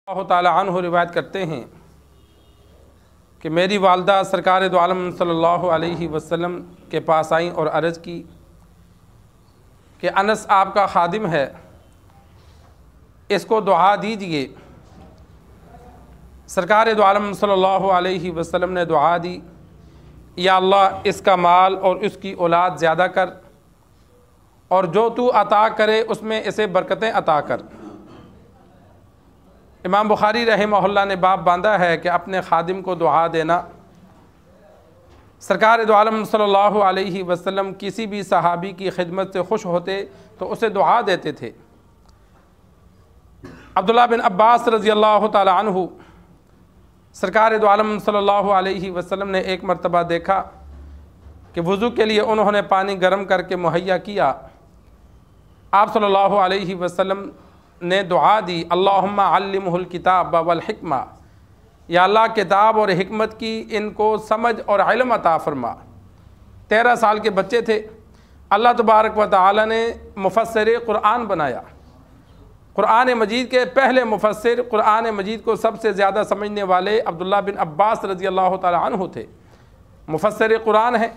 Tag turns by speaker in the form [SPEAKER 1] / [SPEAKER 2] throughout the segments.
[SPEAKER 1] अल्लाह ताला अन्हु रिवायत करते हैं कि मेरी वालदा सरकार दो आलम सल्लल्लाहु अलैहि वसल्लम के पास आई और अर्ज़ की कि अनस आपका खादिम है, इसको दुआ दीजिए। सरकार दो आलम सल्लल्लाहु अलैहि वसल्लम ने दुआ दी, या अल्लाह इसका माल और उसकी औलाद ज़्यादा कर, और जो तू अता करे उसमें इसे बरकतें अता कर। इमाम बुखारी रहमहुल्लाह ने बाब बांधा है कि अपने खादिम को दुआ देना। सरकार दो आलम सल्लल्लाहु अलैहि वसल्लम किसी भी सहाबी की खिदमत से खुश होते तो उसे दुआ देते थे। अब्दुल्लाह बिन अब्बास रज़ी अल्लाह ताला अन्हु सरकार दो आलम सल्लल्लाहु अलैहि वसल्लम ने एक मरतबा देखा कि वज़ू के लिए उन्होंने पानी गर्म करके मुहैया किया। आप सल्लल्लाहु अलैहि वसल्लम ने दुआ दी, अल्लाहुम्मा अल्लिमहुल किताब वल हिक्मा, या अल्लाह किताब और हिकमत की इनको समझ और इल्म अता फरमा। 13 साल के बच्चे थे। अल्लाह तबारक व तआला ने मुफस्सिर क़ुरआन बनाया। क़ुरआन मजीद के पहले मुफस्सिर, क़ुरआन मजीद को सबसे ज़्यादा समझने वाले अब्दुल्लाह बिन अब्बास रज़ी अल्लाह ताला अन्हु थे। मुफस्सिर क़ुरआन है।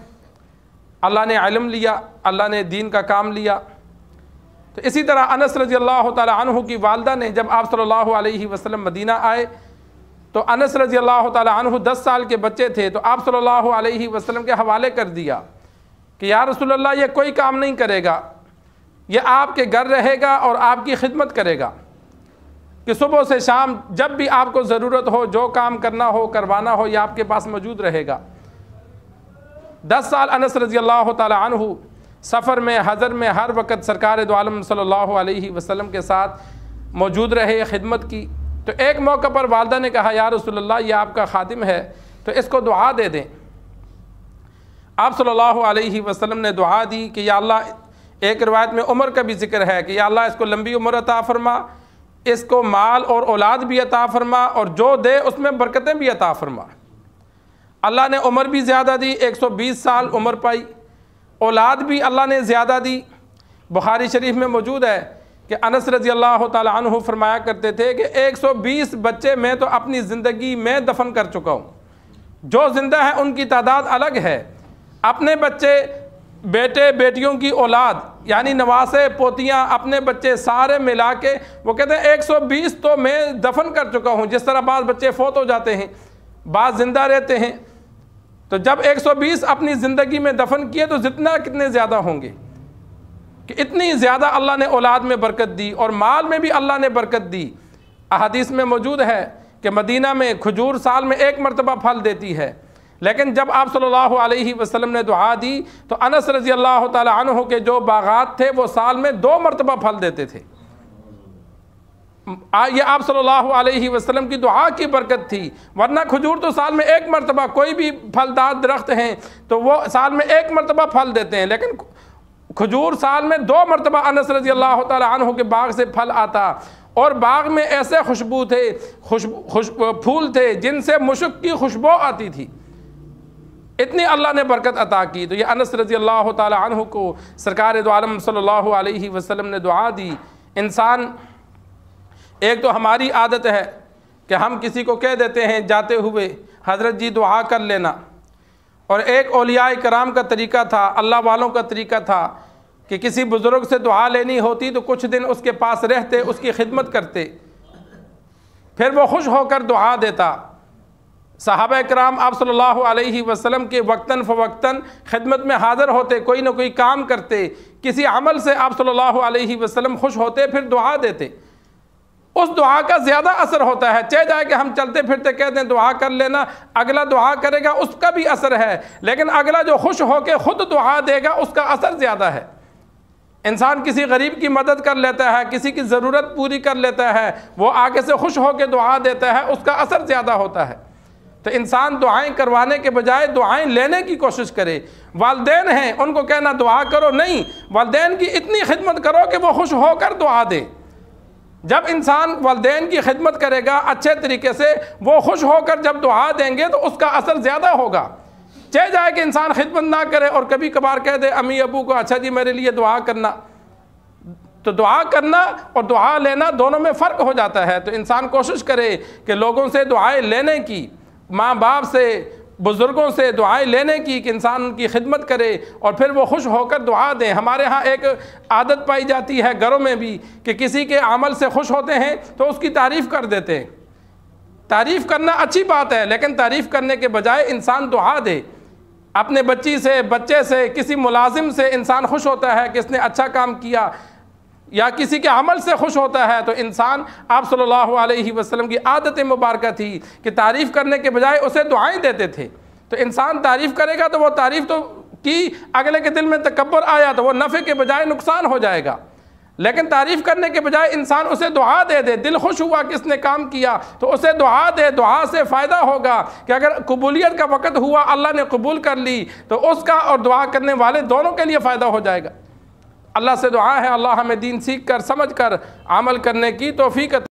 [SPEAKER 1] अल्लाह ने इल्म लिया, अल्लाह ने दीन का काम लिया। तो इसी तरह अनस रज़ी अल्लाह ताला अन्हु की वालदा ने जब आप सल्लल्लाहु अलैहि वसल्लम मदीना आए तो अनस रज़ी अल्लाह ताला अन्हु 10 साल के बच्चे थे। तो आप सल्लल्लाहु अलैहि वसल्लम के हवाले कर दिया कि या रसूलल्लाह ये कोई काम नहीं करेगा, ये आपके घर रहेगा और आपकी खिदमत करेगा, कि सुबह से शाम जब भी आपको ज़रूरत हो, जो काम करना हो करवाना हो, ये आपके पास मौजूद रहेगा। 10 साल अनस रज़ी अल्लाह ताला अन्हु सफ़र में, हज़र में हर वक़्त सरकार दो आलम सल्लल्लाहु अलैहि वसल्लम के साथ मौजूद रहे, खिदमत की। तो एक मौका पर वालदा ने कहा, या रसूलल्लाह ये आपका खादिम है तो इसको दुआ दे दें। आप सल्लल्लाहु अलैहि वसल्लम ने दुआ दी कि या अल्लाह, एक रिवायत में उम्र का भी जिक्र है कि या अल्लाह इसको लंबी उम्र अता फरमा, इसको माल और औलाद भी अता फरमा, और जो दे उसमें बरकतें भी अता फरमा। अल्लाह ने उम्र भी ज़्यादा दी, 120 साल उम्र पाई। औलाद भी अल्लाह ने ज़्यादा दी। बुखारी शरीफ में मौजूद है कि अनस रज़ी अल्लाह ताला अन्हु फरमाया करते थे कि 120 बच्चे मैं तो अपनी ज़िंदगी में दफन कर चुका हूँ। जो ज़िंदा है उनकी तादाद अलग है। अपने बच्चे, बेटे बेटियों की औलाद यानी नवासे पोतियाँ, अपने बच्चे सारे मिला के वो कहते हैं 120 तो मैं दफन कर चुका हूँ। जिस तरह बाज़ बच्चे फ़ौत हो जाते हैं, बाज़ ज़िंदा रहते हैं, तो जब 120 अपनी ज़िंदगी में दफन किए तो जितना कितने ज़्यादा होंगे, कि इतनी ज़्यादा अल्लाह ने औलाद में बरकत दी और माल में भी अल्लाह ने बरकत दी। अहादीस में मौजूद है कि मदीना में खजूर साल में 1 मरतबा फल देती है, लेकिन जब आप सल्लल्लाहु अलैहि वसल्लम ने दुआ दी तो अनस रज़ी अल्लाह ताला अन्हु के जो बागात थे वो साल में 2 मरतबा फल देते थे। ये आप सल्लल्लाहु अलैहि वसल्लम की दुआ की बरकत थी, वरना खजूर तो साल में 1 मरतबा, कोई भी फलदार दरख्त हैं तो वो साल में 1 मरतबा फल देते हैं, लेकिन खजूर साल में 2 मरतबा अनस रज़ी अल्लाह ताला अन्हु के बाग से फल आता। और बाग में ऐसे खुशबू थे, फूल थे जिनसे मुश्क की खुशबू आती थी। इतनी अल्लाह ने बरकत अता की। तो ये अनस रज़ी अल्लाह ताला अन्हु को सरकार दो आलम सल्लल्लाहु अलैहि वसल्लम ने दुआ दी। इंसान, एक तो हमारी आदत है कि हम किसी को कह देते हैं जाते हुए, हज़रत जी दुआ कर लेना, और एक औलियाए कराम का तरीका था, अल्लाह वालों का तरीका था कि किसी बुज़ुर्ग से दुआ लेनी होती तो कुछ दिन उसके पास रहते, उसकी खिदमत करते, फिर वो खुश होकर दुआ देता। सहाबा कराम आप सल्लल्लाहु अलैहि वसल्लम के वक्तन फ़वक्तन खिदमत में हाज़िर होते, कोई ना कोई काम करते, किसी अमल से आप सल्लल्लाहु अलैहि वसल्लम खुश होते, फिर दुआ देते। उस दुआ का ज़्यादा असर होता है। चाहे जाए कि हम चलते फिरते कहते हैं दुआ कर लेना, अगला दुआ करेगा उसका भी असर है, लेकिन अगला जो खुश होकर ख़ुद दुआ देगा उसका असर ज़्यादा है। इंसान किसी गरीब की मदद कर लेता है, किसी की ज़रूरत पूरी कर लेता है, वो आगे से खुश होकर दुआ देता है, उसका असर ज़्यादा होता है। तो इंसान दुआएं करवाने के बजाय दुआएं लेने की कोशिश करे। वालिदैन हैं, उनको कहना दुआ करो, नहीं, वालिदैन की इतनी खिदमत करो कि वो खुश होकर दुआ दे। जब इंसान वालिदैन की खिदमत करेगा अच्छे तरीके से, वो खुश होकर जब दुआ देंगे तो उसका असर ज़्यादा होगा। चाहे जाए कि इंसान खिदमत ना करे और कभी कभार कह दे अम्मी अबू को, अच्छा जी मेरे लिए दुआ करना, तो दुआ करना और दुआ लेना दोनों में फ़र्क हो जाता है। तो इंसान कोशिश करे कि लोगों से दुआएं लेने की, माँ बाप से, बुज़ुर्गों से दुआएं लेने की, कि इंसान उनकी खिदमत करे और फिर वो खुश होकर दुआ दें। हमारे यहाँ एक आदत पाई जाती है घरों में भी कि किसी के अमल से खुश होते हैं तो उसकी तारीफ़ कर देते हैं। तारीफ़ करना अच्छी बात है, लेकिन तारीफ़ करने के बजाय इंसान दुआ दे। अपने बच्चे से, किसी मुलाजिम से इंसान खुश होता है कि इसने अच्छा काम किया, या किसी के अमल से खुश होता है, तो इंसान, आप सल्लल्लाहु अलैहि वसल्लम की आदत मुबारक थी कि तारीफ़ करने के बजाय उसे दुआएं देते थे। तो इंसान तारीफ़ करेगा तो वो तारीफ़ तो की, अगले के दिल में तकब्बुर आया तो वो नफ़े के बजाय नुकसान हो जाएगा। लेकिन तारीफ़ करने के बजाय इंसान उसे दुआ दे दे, दिल खुश हुआ कि इसने काम किया तो उसे दुआ दे। दुआ से फ़ायदा होगा कि अगर कबूलियत का वक़्त हुआ, अल्लाह ने कबूल कर ली, तो उसका और दुआ करने वाले दोनों के लिए फ़ायदा हो जाएगा। अल्लाह से दुआ है, अल्लाह हमें दीन सीख कर, समझ कर अमल करने की तौफीक